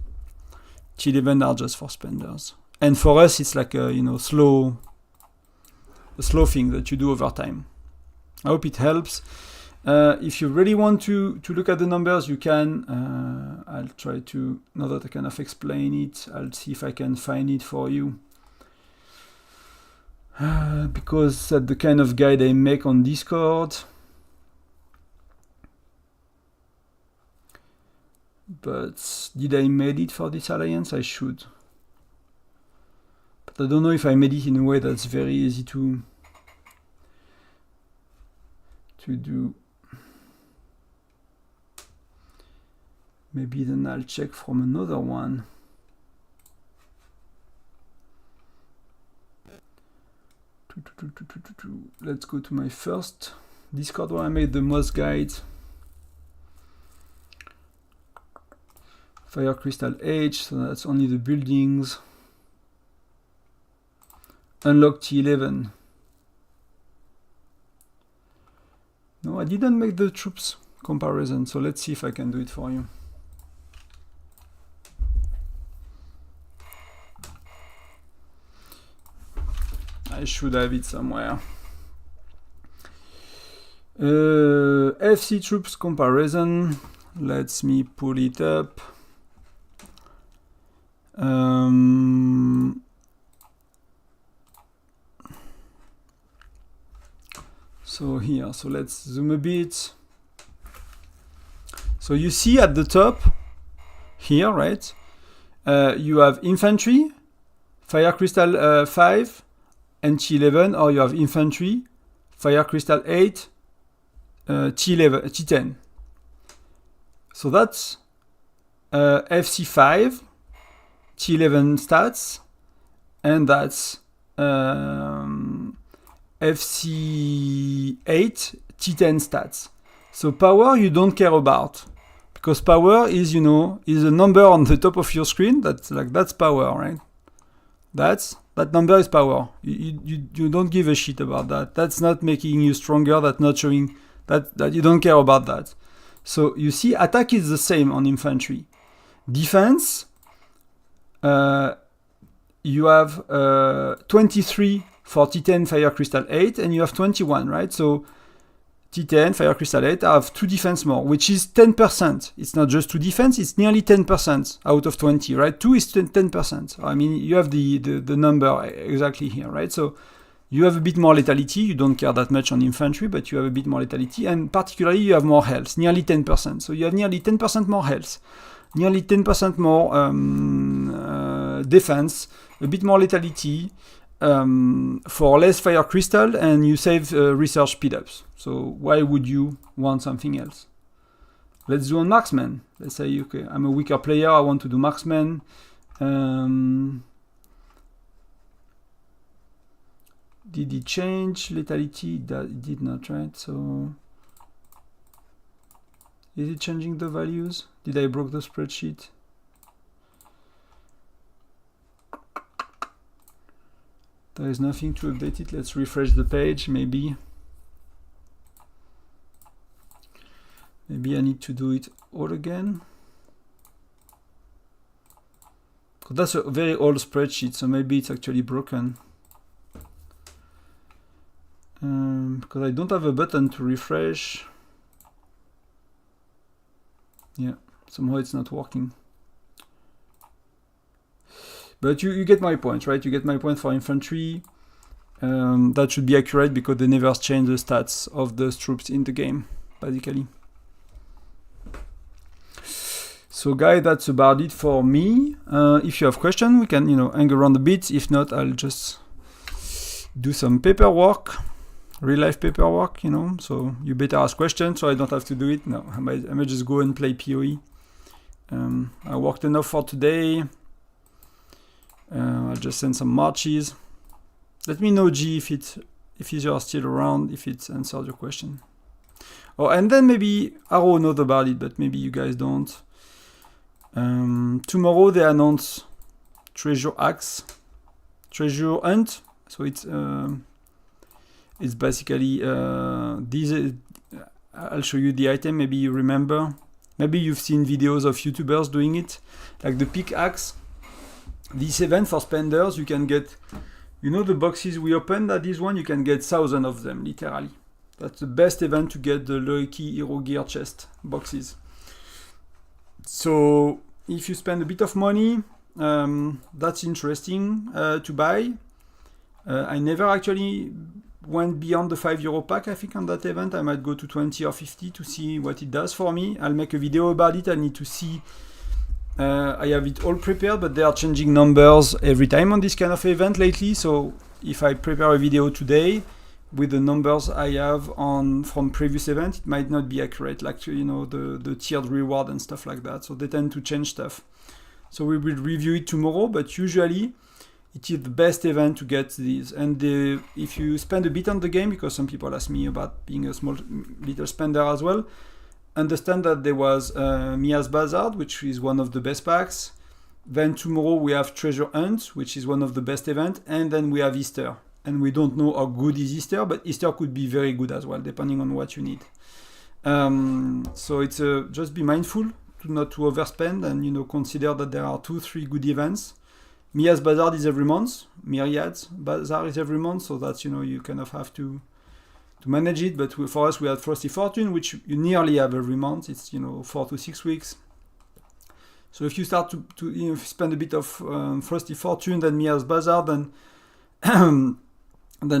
T11 are just for spenders, and for us it's like a slow thing that you do over time. I hope it helps. If you really want to look at the numbers, you can. I'll try to, now that I kind of explain it, I'll see if I can find it for you. Because that's the kind of guide I make on Discord. But did I made it for this alliance? I should. But I don't know if I made it in a way that's very easy to do. Maybe then I'll check from another one. Let's go to my first Discord where I made the most guide. Fire Crystal H, so that's only the buildings. Unlock T11. No, I didn't make the troops comparison, so let's see if I can do it for you. I should have it somewhere. FC troops comparison. Let me pull it up. So here, so let's zoom a bit. So you see at the top here, right? You have infantry, Fire Crystal 5, and T11, or you have infantry, Fire Crystal 8, T11, T10. So that's FC5, T11 stats, and that's FC8, T10 stats. So power you don't care about, because power is is a number on the top of your screen. That's power, right? That number is power. You don't give a shit about that. That's not making you stronger. That's not showing that you don't care about that. So you see, attack is the same on infantry. Defense, you have 23 for T10 Fire Crystal 8, and you have 21, right? So T10 Fire Crystal 8 have 2 defense more, which is 10%. It's not just 2 defense, it's nearly 10% out of 20, right? 2 is 10%. I mean, you have the number exactly here, right? So you have a bit more lethality. You don't care that much on infantry, but you have a bit more lethality, and particularly you have more health, nearly 10%. So you have nearly 10% more health. nearly 10% more defense, a bit more lethality, for less fire crystal, and you save research speed-ups. So why would you want something else? Let's do on marksman. Let's say, okay, I'm a weaker player, I want to do marksman. Did it change lethality? It did not, right? So is it changing the values? Did I broke the spreadsheet? There is nothing to update it. Let's refresh the page, maybe. Maybe I need to do it all again. Because that's a very old spreadsheet, so maybe it's actually broken. Because I don't have a button to refresh. Yeah, somehow it's not working. But you get my point, right? You get my point for infantry. That should be accurate because they never change the stats of the troops in the game, basically. So guys, that's about it for me. If you have questions, we can, hang around a bit. If not, I'll just do some paperwork, real life paperwork, so you better ask questions so I don't have to do it. No, I might just go and play PoE. I worked enough for today. I'll just send some marches. Let me know, G, if you're still around, if it's answered your question. Oh, and then maybe Arrow knows about it, but maybe you guys don't. Tomorrow they announce treasure hunt. So it's basically these. I'll show you the item. Maybe you remember. Maybe you've seen videos of YouTubers doing it, like the pickaxe. This event for spenders, you can get, the boxes we opened at this one, you can get thousands of them, literally. That's the best event to get the Loki Hero Gear chest boxes. So if you spend a bit of money, that's interesting to buy. I never actually went beyond the €5 pack, I think, on that event. I might go to 20 or 50 to see what it does for me. I'll make a video about it. I need to see. I have it all prepared, but they are changing numbers every time on this kind of event lately. So if I prepare a video today with the numbers I have from previous event, it might not be accurate, like the tiered reward and stuff like that. So they tend to change stuff. So we will review it tomorrow, but usually it is the best event to get these. And if you spend a bit on the game, because some people ask me about being a small little spender as well, understand that there was Mia's Bazaar, which is one of the best packs. Then tomorrow we have Treasure Hunt, which is one of the best events. And then we have Easter. And we don't know how good is Easter, but Easter could be very good as well, depending on what you need. So it's just be mindful not to overspend and consider that there are 2-3 good events. Mia's Bazaar is every month. Myriad's Bazaar is every month. So that's, you kind of have to manage it, but for us we had Frosty Fortune, which you nearly have every month. It's 4 to 6 weeks. So if you start to spend a bit of Frosty Fortune, then Mia's Bazaar, then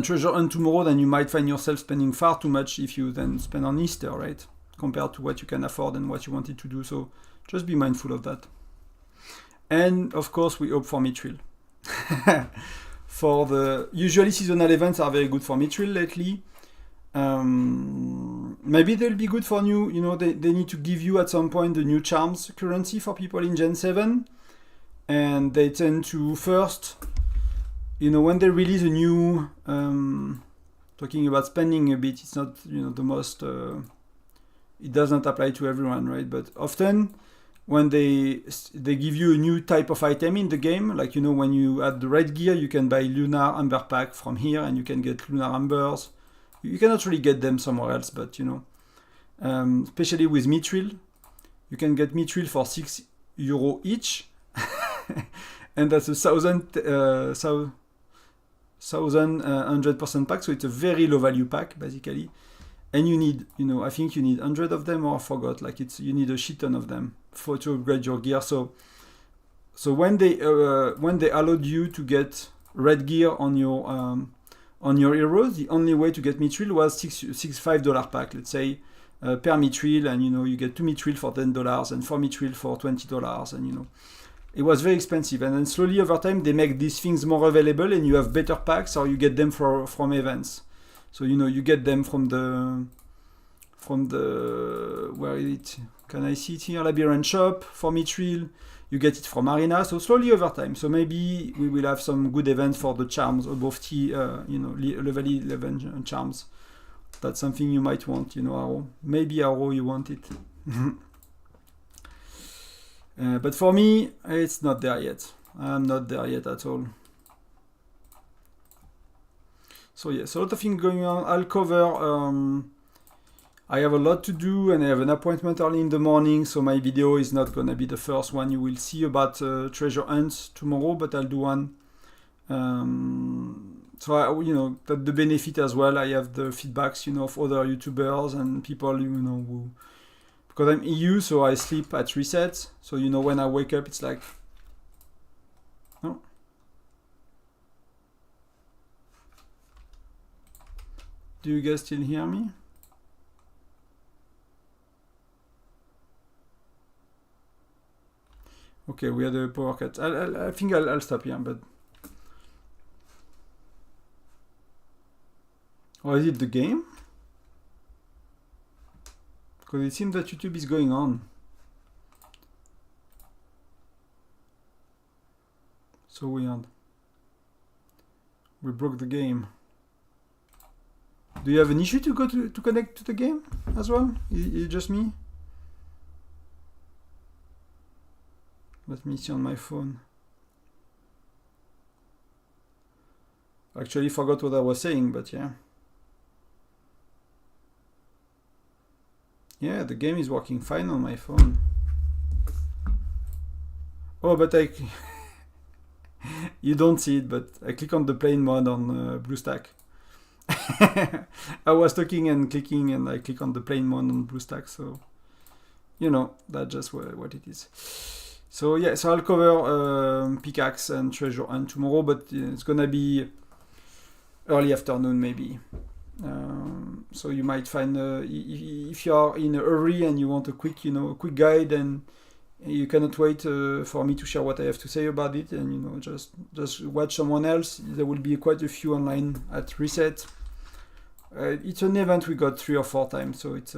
Treasure Hunt tomorrow, then you might find yourself spending far too much if you then spend on Easter, right? Compared to what you can afford and what you wanted to do. So just be mindful of that. And of course we hope for Mithril. Usually seasonal events are very good for Mithril lately. Maybe they'll be good for new, they need to give you at some point the new charms currency for people in Gen 7. And they tend to first, when they release a new, talking about spending a bit, it's not, the most, it doesn't apply to everyone, right? But often when they give you a new type of item in the game, like, when you add the red gear, you can buy Lunar Amber Pack from here and you can get Lunar Ambers. You cannot really get them somewhere else, but especially with Mithril, you can get Mithril for €6 each, and that's 1,100% pack. So it's a very low value pack basically, and you need, I think you need 100 of them, or I forgot. Like you need a shit ton of them to upgrade your gear. So when they allowed you to get red gear on your heroes, the only way to get Mithril was $5 pack. Let's say per mithril, and you get 2 mithril for $10 and 4 mithril for $20, and it was very expensive. And then slowly over time they make these things more available, and you have better packs, or you get them from events. So you get them from the where is it? Can I see it here? Labyrinth shop for mithril. You get it from Arena. So slowly over time. So maybe we will have some good events for the charms above level 11 charms. That's something you might want, Arrow. Maybe Arrow, you want it. But for me, it's not there yet. I'm not there yet at all. So yes, a lot of things going on. I'll cover. I have a lot to do, and I have an appointment early in the morning, so my video is not gonna be the first one you will see about treasure hunts tomorrow, but I'll do one. So that the benefit as well. I have the feedbacks, of other YouTubers and people, who, because I'm EU, so I sleep at reset. So when I wake up, it's like, oh. Do you guys still hear me? Okay, we had a power cut. I think I'll stop here, but... Or is it the game? Because it seems that YouTube is going on. So weird. We broke the game. Do you have an issue to connect to the game as well? Is it just me? Let me see on my phone. Actually forgot what I was saying, but yeah. Yeah, the game is working fine on my phone. Oh, but you don't see it, but I click on the plane mode on BlueStack. I was talking and clicking, and I click on the plane mode on BlueStack, so that's just what it is. So yeah, so I'll cover pickaxe and treasure hunt tomorrow, but it's gonna be early afternoon maybe. So you might find if you are in a hurry and you want a quick guide, and you cannot wait for me to share what I have to say about it, and just watch someone else. There will be quite a few online at reset. It's an event we got 3 or 4 times, so it's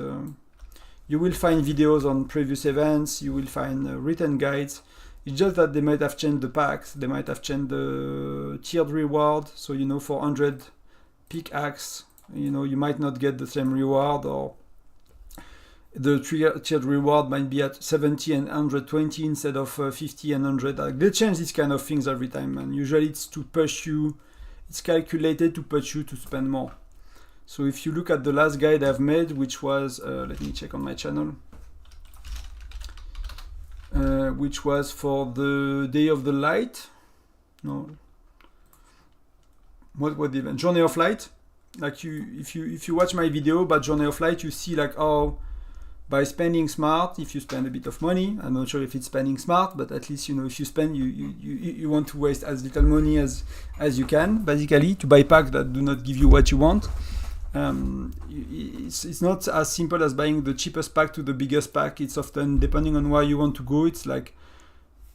you will find videos on previous events. You will find written guides. It's just that they might have changed the packs. They might have changed the tiered reward. So for 100 pickaxe, you might not get the same reward, or the tiered reward might be at 70 and 120 instead of 50 and 100. They change these kind of things every time, and usually it's to push you. It's calculated to push you to spend more. So if you look at the last guide I've made, which was, let me check on my channel, which was for the Day of the Light. No. What was the event? Journey of Light. Like if you watch my video about Journey of Light, you see like by spending smart, if you spend a bit of money, I'm not sure if it's spending smart, but at least if you spend, you want to waste as little money as you can, basically, to buy packs that do not give you what you want. It's not as simple as buying the cheapest pack to the biggest pack. It's often, depending on where you want to go, it's like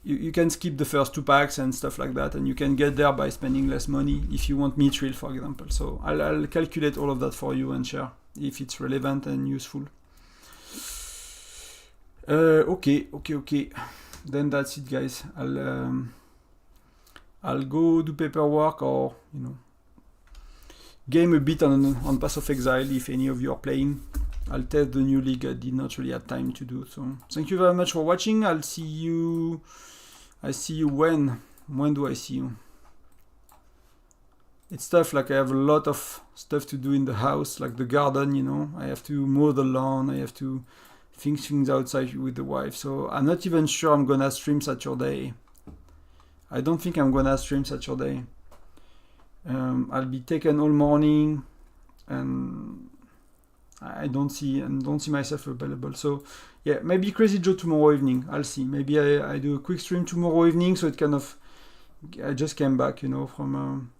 you can skip the first 2 packs and stuff like that, and you can get there by spending less money if you want mithril, for example. So I'll calculate all of that for you and share if it's relevant and useful. Okay. Then that's it, guys. I'll go do paperwork, or game a bit on Pass of Exile if any of you are playing. I'll test the new league. I did not really have time to do so. Thank you very much for watching. I'll see you. I see you when? When do I see you? It's tough. Like I have a lot of stuff to do in the house, like the garden. I have to mow the lawn. I have to fix things outside with the wife. So I'm not even sure I'm gonna stream Saturday. I don't think I'm gonna stream Saturday. I'll be taken all morning, and I don't see myself available. So yeah, maybe Crazy Joe tomorrow evening. I'll see. Maybe I do a quick stream tomorrow evening. So it kind of, I just came back, from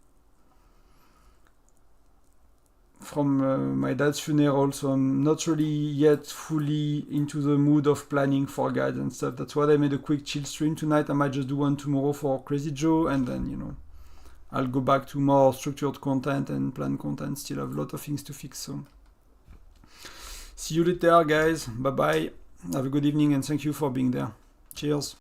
from my dad's funeral, so I'm not really yet fully into the mood of planning for guides and stuff. That's why I made a quick chill stream tonight. I might just do one tomorrow for Crazy Joe, and then, you know, I'll go back to more structured content and planned content. Still have a lot of things to fix, so see you later, guys. Bye bye. Have a good evening, and thank you for being there. Cheers.